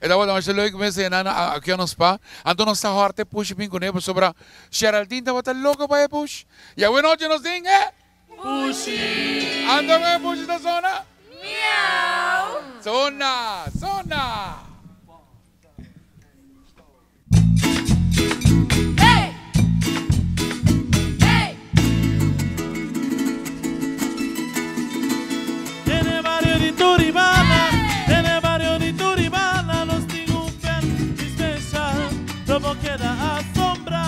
En dat was leuk mensen en aqui nos pa. Anto nos está harte push pin con ellos sobre Geraldine te bota loco para push. Ya bueno noche nos ding Pushy. Ando me push esta zona. Miau. Zona. Hey. Hey. En el barrio de Turibana, en el barrio de Turibana, los tengo un fan especial. Como queda a sombra,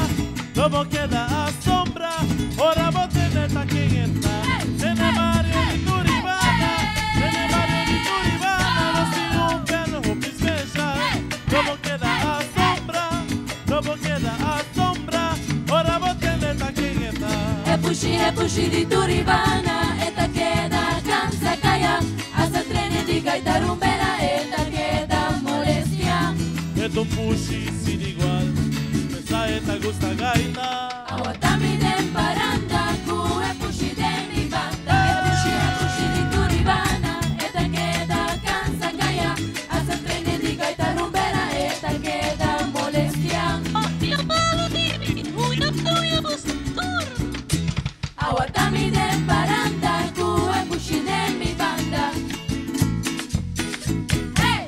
como queda a sombra. Ahora vos tenés a quien está. En el barrio de Turibana, en el barrio de Turibana, los tengo un fan especial. Como queda a sombra, como queda a sombra. Ahora vos tenés a quien está. É puxi de Turibana, eta queda cansa caia. Asa trene de gaitarumbera, eta queda molestia. Es un pushy sin igual, esa esta gusta gaita. Awatami den paranda, ku é puxi de mi banda. É puxi de Turibana, eta queda cansa caia. Asa trene de gaitarumbera, eta queda molestia. Awatami den paranda, ku é puxi de mi banda. Hey!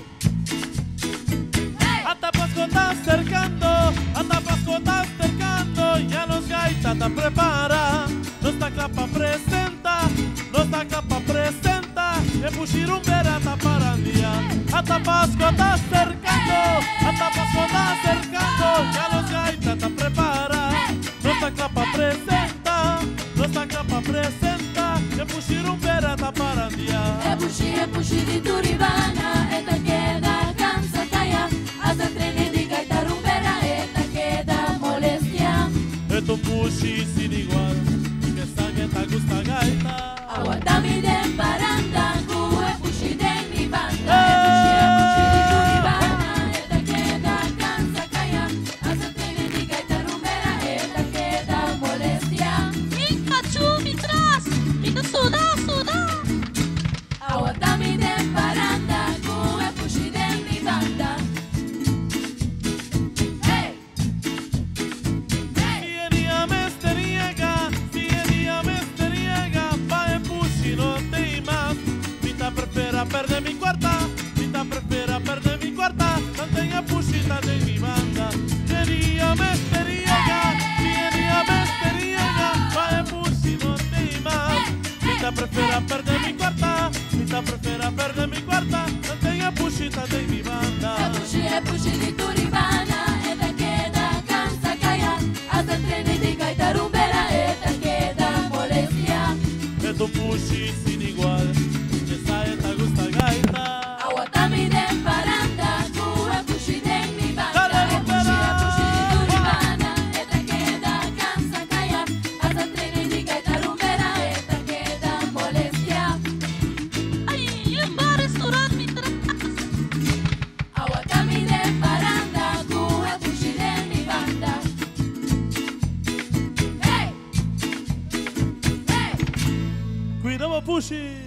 Hey! Hasta Pasco está acercando, hasta Pasco está acercando. Ya los gaitas están prepara, nuestra capa presenta, nuestra capa presenta. El pushirumbera está parandía. Hasta Pasco está acercando, hasta Pasco está acercando. Ya los gaitas están prepara, nuestra capa presenta, nuestra capa presenta. El pushirumbera está parandía. É puxi de Turibana, eta queda cansa caia. Asa trene de gaitarumbera, eta queda molestia. Es un pushy sin igual, que esa gueta gusta gaita. Awatami den paranda, ku é puxi de mi banda. É puxi de Turibana, eta queda cansa caia. Asa trene de gaitarumbera, eta queda molestia. Pikachu, me traz! Fica sudar! Awatami den paranda, ku é puxi de mi banda. Hey! Hey! Si ella me esteriega, va en pushy no te más. Mita prefera perder mi cuarta, mita prefera perder mi cuarta. No tenga pushita de mi banda. Si ella me esteriega, va en pushy no te más. Mita prefera perder mi cuarta, mita prefera perder mi cuarta. No tenga pushita de mi banda. É puxi de Turibana, eta queda cansa caia. Asa trene de gaitarumbera, eta queda molestia. Es un pushy sin igual, esa esta gusta gaita. Awatami den paranda, ku é puxi de mi banda. Dale, É puxi de Rumbera! Turibana, eta queda cansa caia. Asa trene de gaitarumbera, eta queda molestia. Ai, bar restaurante me traz! Awatami den paranda, ku é puxi de mi banda. Hey! Hey! Cuidado, pushy.